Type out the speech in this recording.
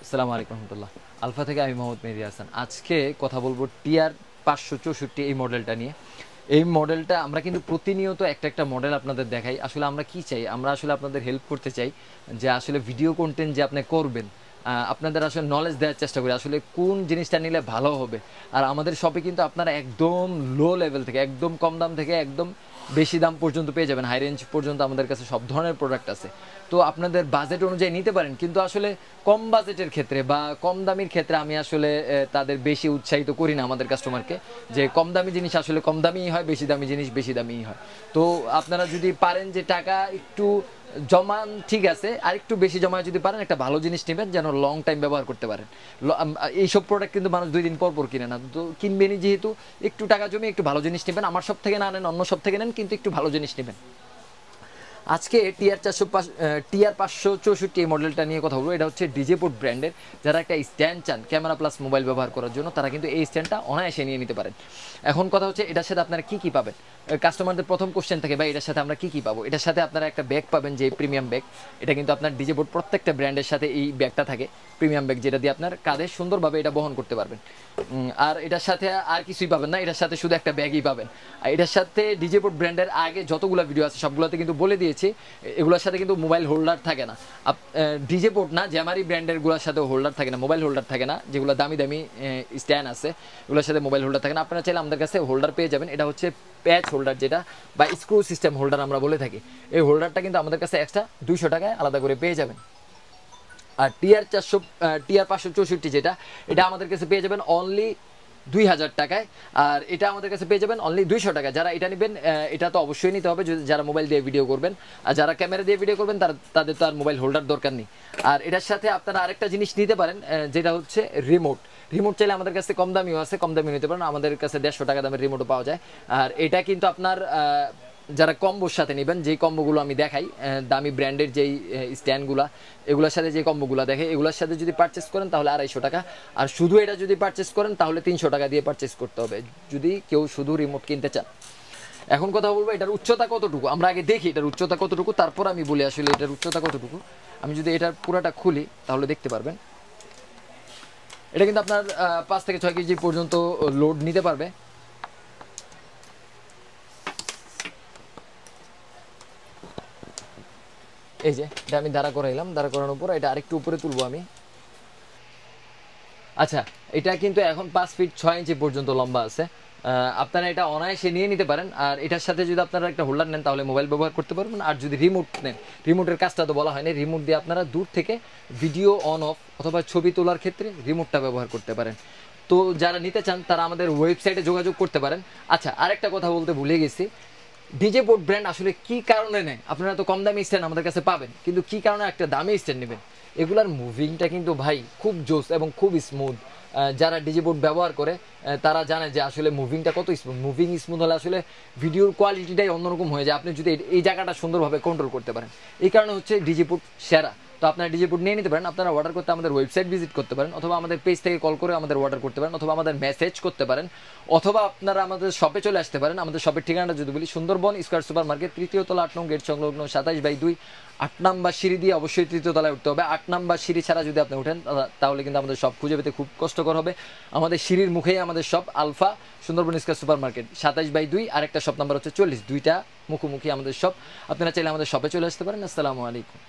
আসসালামু আলাইকুম রহমতুল্লাহ। আলফা থেকে আমি মোহাম্মদ মেহেদী হাসান। আজকে কথা বলবো টিআর 564 এই মডেলটা নিয়ে। এই মডেলটা আমরা কিন্তু প্রতিনিয়ত একটা একটা মডেল আপনাদের দেখাই। আসলে আমরা কি চাই, আমরা আসলে আপনাদের হেল্প করতে চাই যে আসলে ভিডিও কন্টেন্ট যে আপনি করবেন, আপনাদের আসলে নলেজ দেওয়ার চেষ্টা করি আসলে কোন জিনিসটা নিলে ভালো হবে। আর আমাদের শপে কিন্তু আপনারা একদম লো লেভেল থেকে, একদম কম দাম থেকে একদম বেশি দাম পর্যন্ত পেয়ে যাবেন, হাই রেঞ্জ পর্যন্ত আমাদের কাছে সব ধরনের প্রোডাক্ট আছে। তো আপনাদের বাজেট অনুযায়ী নিতে পারেন, কিন্তু আসলে কম বাজেটের ক্ষেত্রে বা কম দামির ক্ষেত্রে আমি আসলে তাদের বেশি উৎসাহিত করি না আমাদের কাস্টমারকে, যে কম দামি জিনিস আসলে কম দামিই হয়, বেশি দামি জিনিস বেশি দামিই হয়। তো আপনারা যদি পারেন যে টাকা একটু জমান, ঠিক আছে, আর একটু বেশি জমায় যদি পারেন একটা ভালো জিনিস নেবেন যেন লং টাইম ব্যবহার করতে পারেন। এইসব প্রোডাক্ট কিন্তু মানুষ 2 দিন পর পর কিনে না, তো কিনবেনই যেহেতু একটু টাকা জমিয়ে একটু ভালো জিনিস নেবেন। আমার সব থেকে না নেন, অন্য সব থেকে নেন, কিন্তু একটু ভালো জিনিস নেবেন। আজকে টিআর 564 এই মডেলটা নিয়ে কথা বলবো। এটা হচ্ছে ডিজেপোর্ট ব্র্যান্ডের। যারা একটা স্ট্যান্ড চান ক্যামেরা প্লাস মোবাইল ব্যবহার করার জন্য, তারা কিন্তু এই স্ট্যান্ডটা অনায়াসে নিয়ে নিতে পারেন। এখন কথা হচ্ছে এটার সাথে আপনারা কি কি পাবেন। কাস্টমারদের প্রথম কোশ্চেন থাকে, ভাই এটার সাথে আমরা কি কি পাবো। এটার সাথে আপনারা একটা ব্যাগ পাবেন, যে প্রিমিয়াম ব্যাগ। এটা কিন্তু আপনার ডিজেপোর্ট প্রত্যেকটা ব্র্যান্ডের সাথে এই ব্যাগটা থাকে, প্রিমিয়াম ব্যাগ, যেটা দিয়ে আপনার কাঁধে সুন্দরভাবে এটা বহন করতে পারবেন। আর এটার সাথে আর কিছুই পাবেন না, এটার সাথে শুধু একটা ব্যাগই পাবেন। আর এটার সাথে ডিজেপোর্ট ব্র্যান্ডের আগে যতগুলো ভিডিও আছে সবগুলোতে কিন্তু বলে দিয়েছি, এগুলোর সাথে কিন্তু মোবাইল হোল্ডার থাকে না। ডিজেপোর্ট না, জ্যামারি ব্র্যান্ডেরগুলোর সাথে হোল্ডার থাকে না, মোবাইল হোল্ডার থাকে না। যেগুলো দামি দামি স্ট্যান্ড আছে এগুলোর সাথে মোবাইল হোল্ডার থাকে না। আপনারা চাইলে আমাদের কাছে হোল্ডার পেয়ে যাবেন। এটা হচ্ছে প্যাচ হোল্ডার, যেটা বা স্ক্রু সিস্টেম হোল্ডার আমরা বলে থাকি। এই হোল্ডারটা কিন্তু আমাদের কাছে এক্সট্রা 200 টাকায় আলাদা করে পেয়ে যাবেন। আর টিআর 564 যেটা, এটা আমাদের কাছে পেয়ে যাবেন অনলি 2000 টাকায়। আর এটা আমাদের কাছে পেয়ে যাবেন অনলি 200 টাকা। যারা এটা নেবেন, এটা তো অবশ্যই নিতে হবে যারা মোবাইল দিয়ে ভিডিও করবেন। আর যারা ক্যামেরা দিয়ে ভিডিও করবেন তাদের তো আর মোবাইল হোল্ডার দরকার নেই। আর এটার সাথে আপনারা আরেকটা জিনিস নিতে পারেন, যেটা হচ্ছে রিমোট। রিমোট চাইলে আমাদের কাছে কম দামিও আছে, কম দামি নিতে পারেন। আমাদের কাছে 150 টাকা দামের রিমোটও পাওয়া যায়। আর এটা কিন্তু আপনার যারা কম্বোর সাথে নেবেন, যেই কম্বোগুলো আমি দেখাই, দামি ব্র্যান্ডের যেই স্ট্যান্ডগুলো, এগুলোর সাথে যে কম্বোগুলো দেখে, এগুলোর সাথে যদি পারচেস করেন তাহলে 250 টাকা। আর শুধু এটা যদি পারচেস করেন তাহলে 300 টাকা দিয়ে পারচেস করতে হবে, যদি কেউ শুধু রিমোট কিনতে চান। এখন কথা বলবো এটার উচ্চতা কতটুকু। আমরা আগে দেখি এটার উচ্চতা কতটুকু, তারপর আমি বলি আসলে এটার উচ্চতা কতটুকু। আমি যদি এটার পুরাটা খুলি তাহলে দেখতে পারবেন। এটা কিন্তু আপনার 5 থেকে 6 কেজি পর্যন্ত লোড নিতে পারবে। এই যে এটা আমি দাঁড়া করাইলাম, দাঁড়া করানোর পর এটা আরেকটু উপরে তুলবো আমি। আচ্ছা, এটা কিন্তু এখন 5 ফিট 6 ইঞ্চি পর্যন্ত লম্বা আছে। আপনারা এটা অনায়াসে নিয়ে নিতে পারেন। আর এটার সাথে যদি আপনারা একটা হোল্ডার নেন তাহলে মোবাইল ব্যবহার করতে পারবেন। আর যদি রিমোট নেন, রিমোটের কাজটা তো বলা হয়নি, রিমোট দিয়ে আপনারা দূর থেকে ভিডিও অন অফ অথবা ছবি তোলার ক্ষেত্রে রিমোটটা ব্যবহার করতে পারেন। তো যারা নিতে চান তারা আমাদের ওয়েবসাইটে যোগাযোগ করতে পারেন। আচ্ছা, আরেকটা কথা বলতে ভুলে গেছি, ডিজেপোর্ট ব্র্যান্ড আসলে কি কারণে নেয়। আপনারা তো কম দামি স্ট্যান্ড আমাদের কাছে পাবেন, কিন্তু কি কারণে একটা দামি স্ট্যান্ড নেবেন। এগুলার মুভিংটা কিন্তু ভাই খুব জোস এবং খুব স্মুথ। যারা ডিজিবোর্ড ব্যবহার করে তারা জানে যে আসলে মুভিংটা কত স্মুথ। মুভিং স্মুথ হলে আসলে ভিডিওর কোয়ালিটিটাই অন্যরকম হয়ে যায়, আপনি যদি এই জায়গাটা সুন্দরভাবে কন্ট্রোল করতে পারেন। এই কারণে হচ্ছে ডিজিবোর্ড সেরা। তো আপনারা ডিজিবোর্ড নিয়ে নিতে পারেন। আপনারা অর্ডার করতে আমাদের ওয়েবসাইট ভিজিট করতে পারেন, অথবা আমাদের পেজ থেকে কল করে আমাদের অর্ডার করতে পারেন, অথবা আমাদের মেসেজ করতে পারেন, অথবা আপনারা আমাদের শপে চলে আসতে পারেন। আমাদের শপের ঠিকানাটা যদি বলি, সুন্দরবন স্কয়ার সুপার মার্কেট, 3য় তলা 8 নং গেট সংলগ্ন 27/2, 8 নাম্বার সিঁড়ি দিয়ে অবশ্যই 3য় তলায় উঠতে হবে। 8 নাম্বার সিঁড়ি ছাড়া যদি আপনি ওঠেন তাহলে কিন্তু আমাদের শপ খুঁজে পেতে খুব কষ্টকর হবে। আমাদের সিঁড়ির মুখেই আমাদের shop, Alpha Sundarban square super market 27/2, আর একটা শপ নাম্বার হচ্ছে 40, দুইটা মুখোমুখি আমাদের শপ। আপনারা চাইলে আমাদের শপে চলে আসতে পারেন। আসসালামু আলাইকুম।